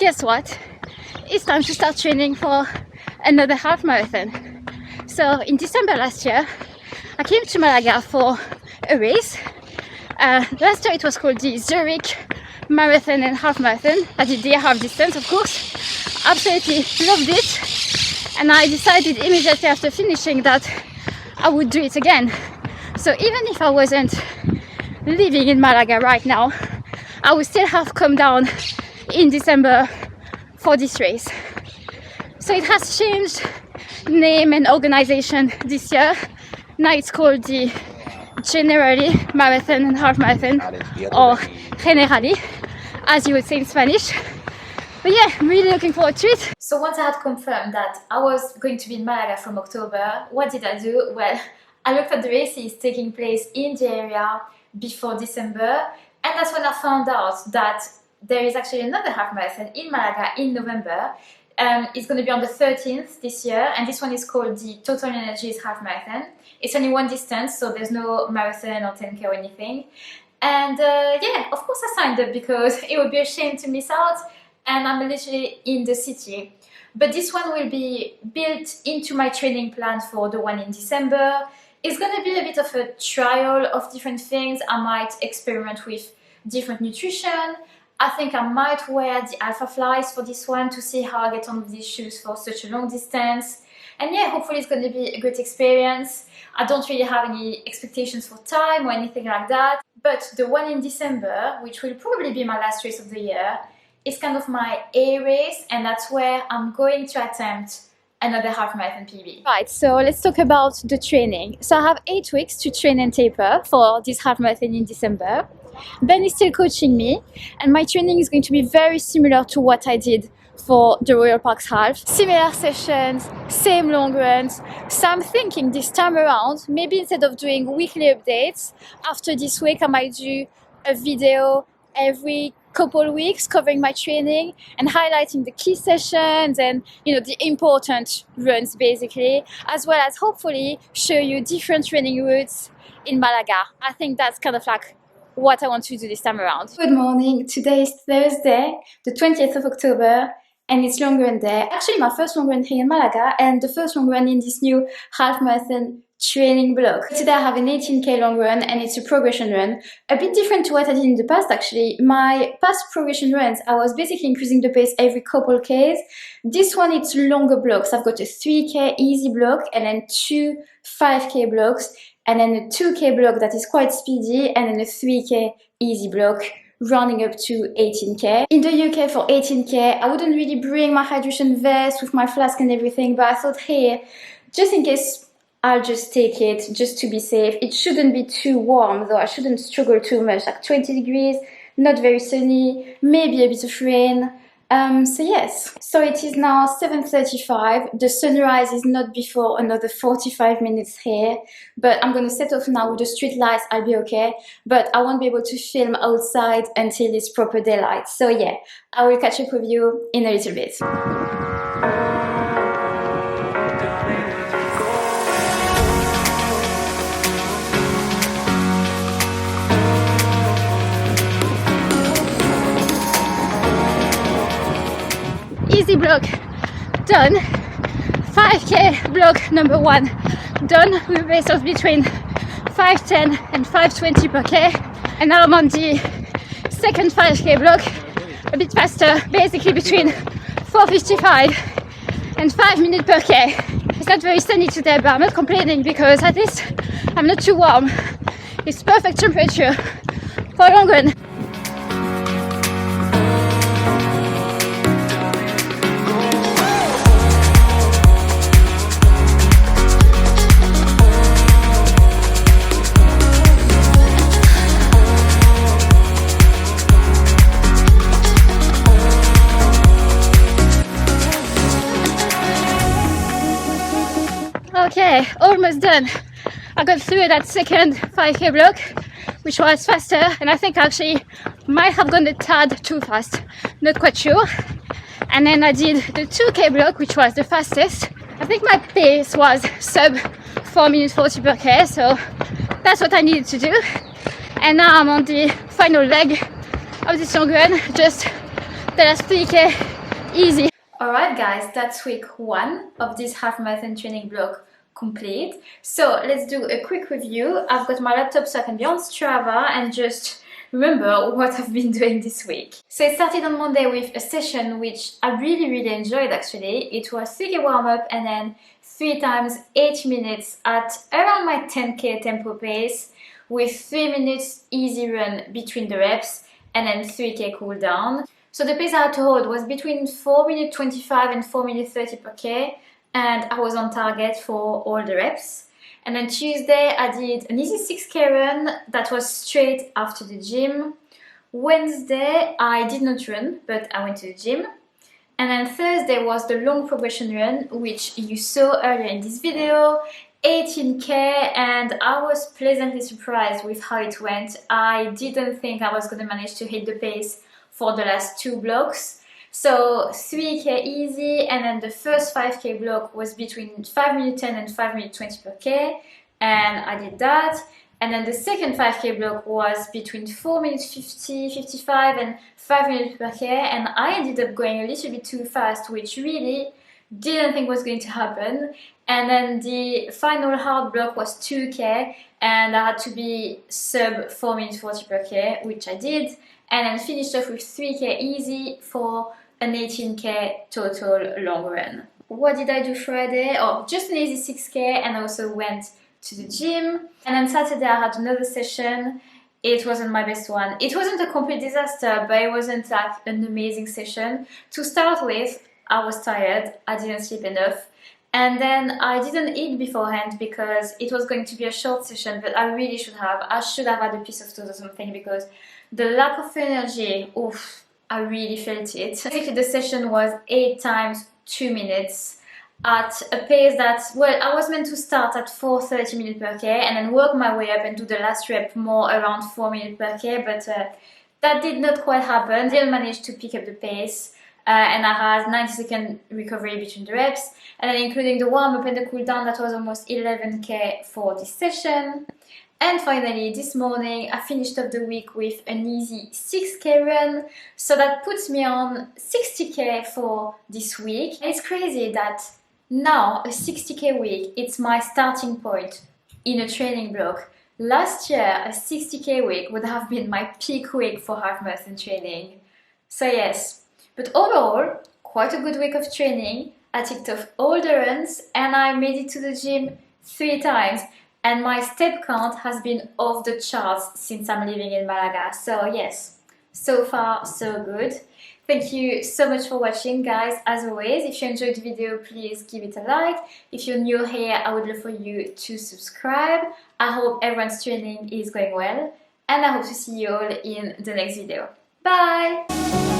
guess what? It's time to start training for another half marathon. So in December last year, I came to Malaga for a race. Last year it was called the Zurich Marathon and Half Marathon. I did the half distance, of course. Absolutely loved it, and I decided immediately after finishing that I would do it again. So even if I wasn't living in Malaga right now, I would still have come down in December for this race. So it has changed name and organization this year. Now it's called the Generali Marathon and Half Marathon, or Generali, as you would say in Spanish. But yeah, I'm really looking forward to it. So once I had confirmed that I was going to be in Malaga from October, what did I do? Well, I looked at the races taking place in the area before December, and that's when I found out that there is actually another half marathon in Malaga in November. It's going to be on the 13th this year, and this one is called the Total Energies Half Marathon. It's only one distance, so there's no marathon or 10k or anything. And yeah, of course I signed up because it would be a shame to miss out, and I'm literally in the city. But this one will be built into my training plan for the one in December. It's going to be a bit of a trial of different things. I might experiment with different nutrition. I think I might wear the Alpha Flies for this one to see how I get on with these shoes for such a long distance. And yeah, hopefully it's going to be a great experience. I don't really have any expectations for time or anything like that. But the one in December, which will probably be my last race of the year, is kind of my A race, and that's where I'm going to attempt another half marathon PB. Right, so let's talk about the training. So I have 8 weeks to train and taper for this half marathon in December. Ben is still coaching me, and my training is going to be very similar to what I did for the Royal Parks Half. Similar sessions, same long runs. So I'm thinking this time around, maybe instead of doing weekly updates, after this week I might do a video every couple weeks covering my training and highlighting the key sessions and the important runs basically, as well as hopefully show you different training routes in Malaga. I think that's kind of like what I want to do this time around. Good morning, today is Thursday, the 20th of October, and it's long run day. Actually my first long run here in Malaga, and the first long run in this new half marathon training block. Today I have an 18k long run, and it's a progression run. A bit different to what I did in the past actually. My past progression runs, I was basically increasing the pace every couple Ks. This one it's longer blocks. I've got a 3k easy block, and then 2 5k blocks, and then a 2k block that is quite speedy, and then a 3k easy block, rounding up to 18k. In the UK for 18k, I wouldn't really bring my hydration vest with my flask and everything, but I thought, hey, just in case, I'll just take it just to be safe. It shouldn't be too warm though. I shouldn't struggle too much, like 20 degrees, not very sunny, maybe a bit of rain. So yes, so it is now 7:35. The sunrise is not before another 45 minutes here, but I'm going to set off now with the street lights. I'll be okay, but I won't be able to film outside until it's proper daylight. So yeah, I will catch up with you in a little bit. Easy block done, 5k block number 1 done with a pace of between 5:10 and 5:20 per k, and now I'm on the second 5k block, a bit faster, basically between 4:55 and 5 minutes per k. It's not very sunny today, but I'm not complaining because at least I'm not too warm. It's perfect temperature for a long run. Okay, almost done. I got through that second 5k block, which was faster, and I think actually might have gone a tad too fast, not quite sure. And then I did the 2k block, which was the fastest. I think my pace was sub 4 minutes 40 per k, so that's what I needed to do. And now I'm on the final leg of this long run, just the last 3k easy. Alright guys, that's week 1 of this half marathon training block complete. So let's do a quick review. I've got my laptop so I can be on Strava and just remember what I've been doing this week. So it started on Monday with a session which I really enjoyed actually. It was 3K warm-up and then 3 times 8 minutes at around my 10K tempo pace with 3 minutes easy run between the reps and then 3K cool down. So the pace I had to hold was between 4 minutes 25 and 4 minutes 30 per K, and I was on target for all the reps. And then Tuesday I did an easy 6K run that was straight after the gym. Wednesday I did not run, but I went to the gym. And then Thursday was the long progression run, which you saw earlier in this video, 18K, and I was pleasantly surprised with how it went. I didn't think I was going to manage to hit the pace for the last 2 blocks. So 3K easy, and then the first 5K block was between 5 minutes 10 and 5 minutes 20 per K, and I did that. And then the second 5K block was between 4 minutes 50, 55 and 5 minutes per K, and I ended up going a little bit too fast, which really didn't think was going to happen. And then the final hard block was 2K, and I had to be sub 4 minutes 40 per K, which I did. And then finished off with 3K easy for an 18K total long run. What did I do Friday? Oh, just an easy 6K, and I also went to the gym. And then Saturday I had another session. It wasn't my best one. It wasn't a complete disaster, but it wasn't like an amazing session. To start with, I was tired, I didn't sleep enough. And then I didn't eat beforehand because it was going to be a short session, but I really should have. I should have had a piece of toast or something because the lack of energy, oof, I really felt it. Basically the session was 8 times 2 minutes at a pace that, well, I was meant to start at 4:30 minutes per K and then work my way up and do the last rep more around 4 minutes per K, but that did not quite happen. I didn't manage to pick up the pace. And I had 90-second recovery between the reps, and then including the warm-up and the cool-down, that was almost 11K for this session. And finally, this morning, I finished off the week with an easy 6K run, so that puts me on 60K for this week. And it's crazy that now, a 60K week, it's my starting point in a training block. Last year, a 60K week would have been my peak week for half marathon training. So yes. But overall, quite a good week of training. I ticked off all the runs and I made it to the gym 3 times. And my step count has been off the charts since I'm living in Malaga. So yes, so far so good. Thank you so much for watching, guys. As always, if you enjoyed the video, please give it a like. If you're new here, I would love for you to subscribe. I hope everyone's training is going well. And I hope to see you all in the next video. Bye!